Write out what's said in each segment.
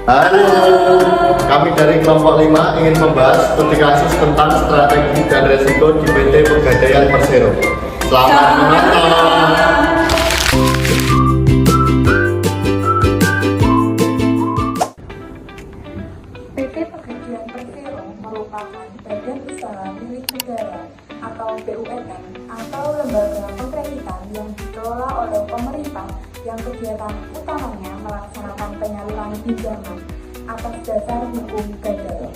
Halo, kami dari kelompok 5 ingin membahas studi kasus tentang strategi dan resiko di PT Pegadaian Persero. Selamat menonton. PT Pegadaian Persero merupakan badan usaha milik negara atau BUMN atau lembaga pengkreditan yang dikelola oleh pemerintah yang kegiatan utamanya melaksanakan penyaluran pinjaman atas dasar hukum gadai.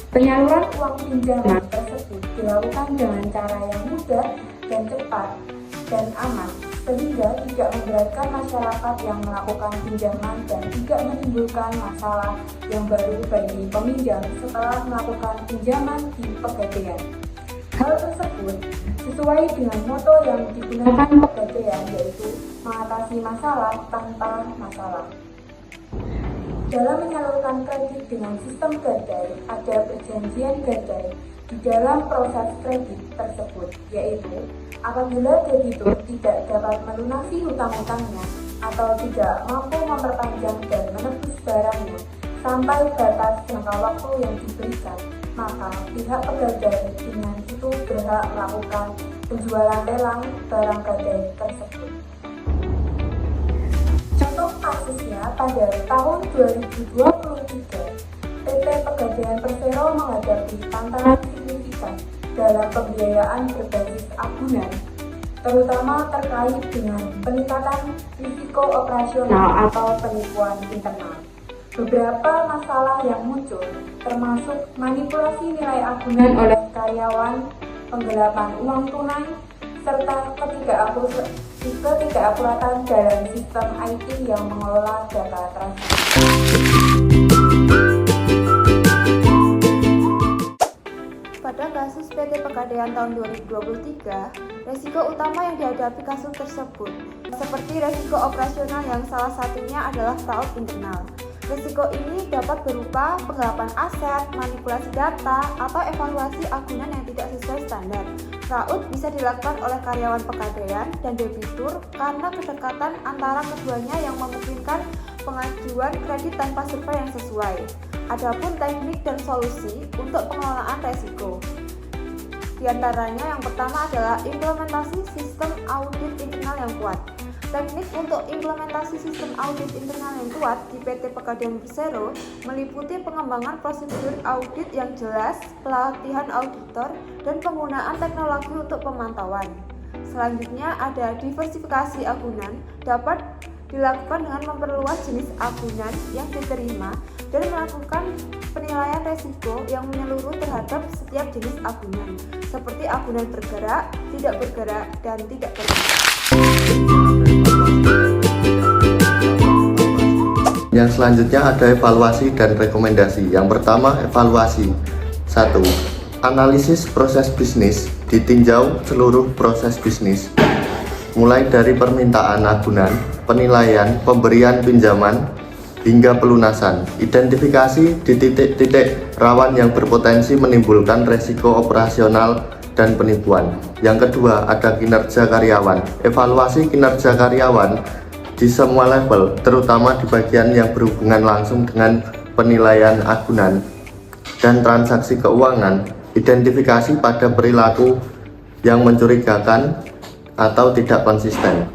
Penyaluran uang pinjaman tersebut dilakukan dengan cara yang mudah dan cepat dan aman, sehingga tidak memberatkan masyarakat yang melakukan pinjaman dan tidak menimbulkan masalah yang baru bagi peminjam setelah melakukan pinjaman di Pegadaian. Hal tersebut sesuai dengan moto yang digunakan Pegadaian, yaitu mengatasi masalah tanpa masalah. Dalam menyalurkan kredit dengan sistem gadai, ada perjanjian gadai di dalam proses kredit tersebut, yaitu apabila debitur tidak dapat melunasi hutang-hutangnya atau tidak mampu memperpanjang dan menebus barangnya sampai batas jangka waktu yang diberikan, maka pihak pegadai dengan itu berhak melakukan penjualan lelang barang gadai tersebut. Contoh kasusnya, pada tahun 2023, PT Pegadaian Persero menghadapi tantangan signifikan dalam pembiayaan berbasis agunan, terutama terkait dengan peningkatan risiko operasional atau penipuan internal. Beberapa masalah yang muncul termasuk manipulasi nilai agunan oleh karyawan, penggelapan uang tunai, serta ketidakakuratan dalam sistem IT yang mengelola data transaksi. Pada kasus PT Pegadaian tahun 2023, resiko utama yang dihadapi kasus tersebut seperti resiko operasional yang salah satunya adalah fraud internal. Risiko ini dapat berupa penggelapan aset, manipulasi data, atau evaluasi agunan yang tidak sesuai standar. Fraud bisa dilakukan oleh karyawan Pegadaian dan debitur karena kedekatan antara keduanya yang memungkinkan pengajuan kredit tanpa survei yang sesuai. Adapun teknik dan solusi untuk pengelolaan resiko. Di antaranya yang pertama adalah implementasi sistem audit internal yang kuat. Teknik untuk implementasi sistem audit internal yang kuat di PT Pegadaian Persero meliputi pengembangan prosedur audit yang jelas, pelatihan auditor, dan penggunaan teknologi untuk pemantauan. Selanjutnya ada diversifikasi agunan, dapat dilakukan dengan memperluas jenis agunan yang diterima dan melakukan penilaian resiko yang menyeluruh terhadap setiap jenis agunan, seperti agunan bergerak, tidak bergerak, dan tidak bergerak. Yang selanjutnya ada evaluasi dan rekomendasi. Yang pertama, evaluasi. 1. Analisis proses bisnis. Ditinjau seluruh proses bisnis, mulai dari permintaan agunan, penilaian, pemberian pinjaman, hingga pelunasan. Identifikasi di titik-titik rawan yang berpotensi menimbulkan resiko operasional dan penipuan. Yang kedua, ada kinerja karyawan. Evaluasi kinerja karyawan di semua level, terutama di bagian yang berhubungan langsung dengan penilaian agunan dan transaksi keuangan. Identifikasi pada perilaku yang mencurigakan atau tidak konsisten.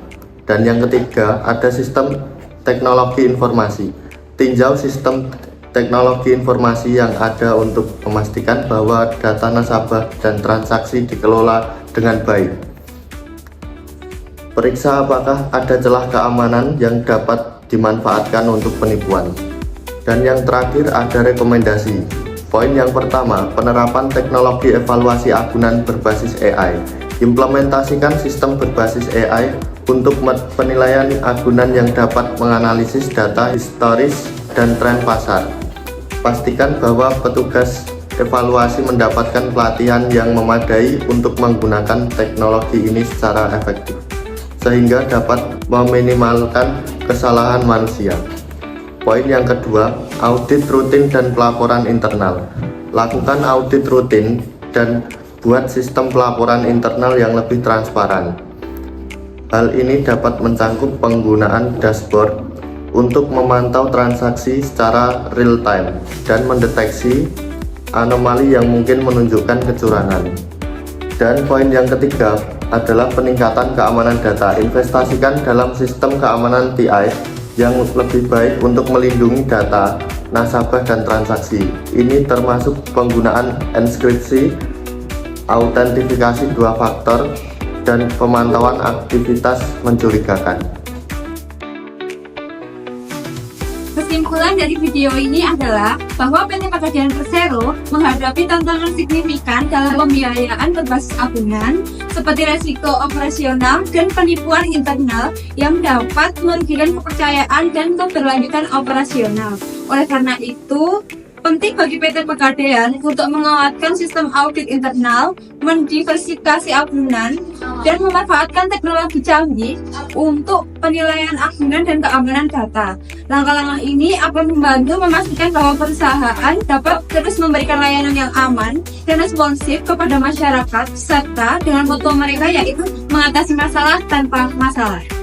Dan yang ketiga, ada sistem teknologi informasi. Tinjau sistem teknologi informasi yang ada untuk memastikan bahwa data nasabah dan transaksi dikelola dengan baik. Periksa apakah ada celah keamanan yang dapat dimanfaatkan untuk penipuan. Dan yang terakhir ada rekomendasi. Poin yang pertama, penerapan teknologi evaluasi agunan berbasis AI. Implementasikan sistem berbasis AI untuk penilaian agunan yang dapat menganalisis data historis dan tren pasar. Pastikan bahwa petugas evaluasi mendapatkan pelatihan yang memadai untuk menggunakan teknologi ini secara efektif, sehingga dapat meminimalkan kesalahan manusia. Poin yang kedua, audit rutin dan pelaporan internal. Lakukan audit rutin dan buat sistem pelaporan internal yang lebih transparan. Hal ini dapat mencangkup penggunaan dashboard untuk memantau transaksi secara real time dan mendeteksi anomali yang mungkin menunjukkan kecurangan. Dan poin yang ketiga adalah peningkatan keamanan data. Investasikan dalam sistem keamanan TI yang lebih baik untuk melindungi data nasabah dan transaksi. Ini termasuk penggunaan enkripsi, autentifikasi 2 faktor, dan pemantauan aktivitas mencurigakan. Kesimpulan dari video ini adalah bahwa PT Pegadaian Persero menghadapi tantangan signifikan dalam pembiayaan berbasis agunan seperti resiko operasional dan penipuan internal yang dapat merugikan kepercayaan dan keberlanjutan operasional. Oleh karena itu, penting bagi PT Pegadaian untuk menguatkan sistem audit internal, mendiversifikasi agunan, dan memanfaatkan teknologi canggih untuk penilaian agunan dan keamanan data. Langkah-langkah ini akan membantu memastikan bahwa perusahaan dapat terus memberikan layanan yang aman dan responsif kepada masyarakat, serta dengan moto mereka yaitu mengatasi masalah tanpa masalah.